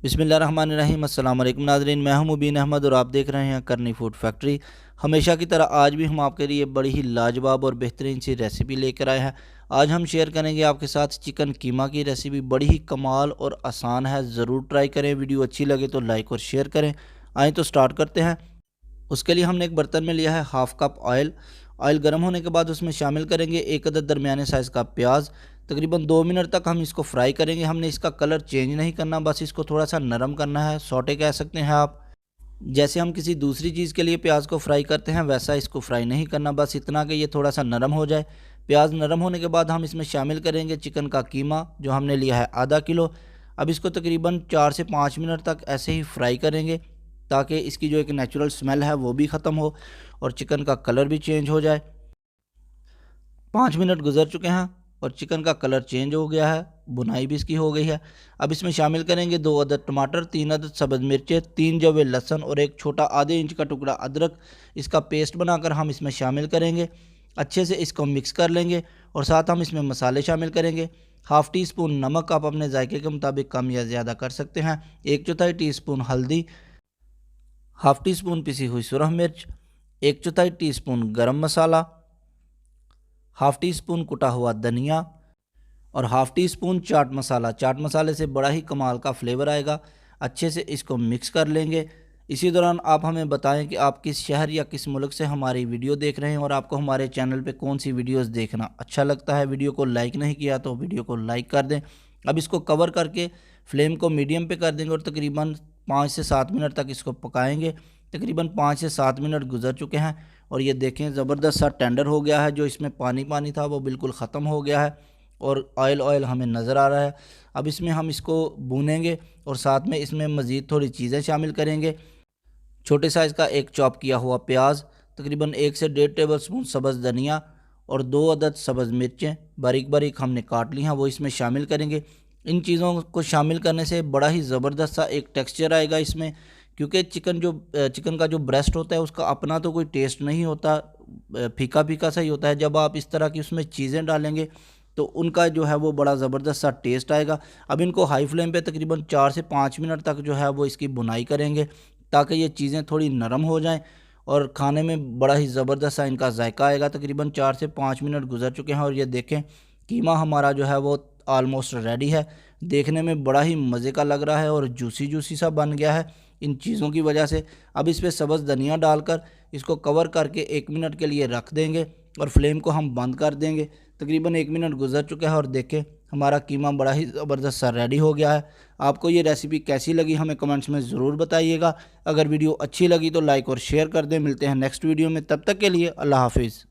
बिस्मिल्लाहिर्रहमानिर्रहीम। अस्सलाम वालेकुम नाज़रीन, मैं हूं मुबीन अहमद और आप देख रहे हैं करनी फूड फैक्ट्री। हमेशा की तरह आज भी हम आपके लिए बड़ी ही लाजवाब और बेहतरीन सी रेसिपी लेकर आए हैं। आज हम शेयर करेंगे आपके साथ चिकन कीमा की रेसिपी। बड़ी ही कमाल और आसान है, ज़रूर ट्राई करें। वीडियो अच्छी लगे तो लाइक और शेयर करें। आएँ तो स्टार्ट करते हैं। उसके लिए हमने एक बर्तन में लिया है हाफ़ कप ऑयल। ऑयल गर्म होने के बाद उसमें शामिल करेंगे एक अदद दरमियाने साइज़ का प्याज। तकरीबन 2 मिनट तक हम इसको फ्राई करेंगे। हमने इसका कलर चेंज नहीं करना, बस इसको थोड़ा सा नरम करना है, सौटे कह सकते हैं आप। जैसे हम किसी दूसरी चीज़ के लिए प्याज को फ्राई करते हैं वैसा इसको फ्राई नहीं करना, बस इतना कि ये थोड़ा सा नरम हो जाए। प्याज नरम होने के बाद हम इसमें शामिल करेंगे चिकन का कीमा, जो हमने लिया है आधा किलो। अब इसको तकरीबन 4 से 5 मिनट तक ऐसे ही फ्राई करेंगे ताकि इसकी जो एक नेचुरल स्मेल है वो भी ख़त्म हो और चिकन का कलर भी चेंज हो जाए। 5 मिनट गुजर चुके हैं और चिकन का कलर चेंज हो गया है, बुनाई भी इसकी हो गई है। अब इसमें शामिल करेंगे 2 अदद टमाटर, 3 अदद सब्ज़ मिर्चें, 3 जवे लहसुन और एक छोटा आधे इंच का टुकड़ा अदरक। इसका पेस्ट बनाकर हम इसमें शामिल करेंगे। अच्छे से इसको मिक्स कर लेंगे और साथ हम इसमें मसाले शामिल करेंगे। हाफ़ टी स्पून नमक, आप अपने जायके के मुताबिक कम या ज़्यादा कर सकते हैं। 1/4 टीस्पून हल्दी, हाफ़ टी स्पून पिसी हुई सुरख मिर्च, 1/4 टीस्पून गरम मसाला, हाफ़ टी स्पून कुटा हुआ धनिया और half tea spoon chaat masala. चाट मसाले से बड़ा ही कमाल का फ्लेवर आएगा। अच्छे से इसको मिक्स कर लेंगे। इसी दौरान आप हमें बताएं कि आप किस शहर या किस मुल्क से हमारी वीडियो देख रहे हैं और आपको हमारे चैनल पे कौन सी वीडियोस देखना अच्छा लगता है। वीडियो को लाइक नहीं किया तो वीडियो को लाइक कर दें। अब इसको कवर करके फ्लेम को मीडियम पे कर देंगे और तकरीबन 5 से 7 मिनट तक इसको पकाएंगे। तकरीबन 5 से 7 मिनट गुजर चुके हैं और ये देखें ज़बरदस्त सा टेंडर हो गया है। जो इसमें पानी पानी था वो बिल्कुल ख़त्म हो गया है और ऑयल ऑयल हमें नज़र आ रहा है। अब इसमें हम इसको भूनेंगे और साथ में इसमें मज़ीद थोड़ी चीज़ें शामिल करेंगे। छोटे साइज़ का एक चॉप किया हुआ प्याज, तकरीबन 1 से 1.5 टेबल स्पून सब्ज़ धनिया और 2 अदद सब्ज़ मिर्चें बारीक बारीक हमने काट ली हैं, वो इसमें शामिल करेंगे। इन चीज़ों को शामिल करने से बड़ा ही ज़बरदस्त सा एक टेक्सचर आएगा इसमें, क्योंकि चिकन का जो ब्रेस्ट होता है उसका अपना तो कोई टेस्ट नहीं होता, फीका फीका सा ही होता है। जब आप इस तरह की उसमें चीज़ें डालेंगे तो उनका जो है वो बड़ा ज़बरदस्त सा टेस्ट आएगा। अब इनको हाई फ्लेम पे तकरीबन 4 से 5 मिनट तक जो है वो इसकी बुनाई करेंगे ताकि ये चीज़ें थोड़ी नरम हो जाएं और खाने में बड़ा ही ज़बरदस्त सा इनका जायका आएगा। तकरीबन 4 से 5 मिनट गुजर चुके हैं और ये देखें कीमा हमारा जो है वो ऑलमोस्ट रेडी है। देखने में बड़ा ही मज़े का लग रहा है और जूसी जूसी सा बन गया है इन चीज़ों की वजह से। अब इस पर सब्ज़ धनिया डालकर इसको कवर करके 1 मिनट के लिए रख देंगे और फ्लेम को हम बंद कर देंगे। तकरीबन 1 मिनट गुजर चुका है और देखें हमारा कीमा बड़ा ही ज़बरदस्त सा रेडी हो गया है। आपको ये रेसिपी कैसी लगी हमें कमेंट्स में ज़रूर बताइएगा। अगर वीडियो अच्छी लगी तो लाइक और शेयर कर दें। मिलते हैं नेक्स्ट वीडियो में, तब तक के लिए अल्लाह हाफिज़।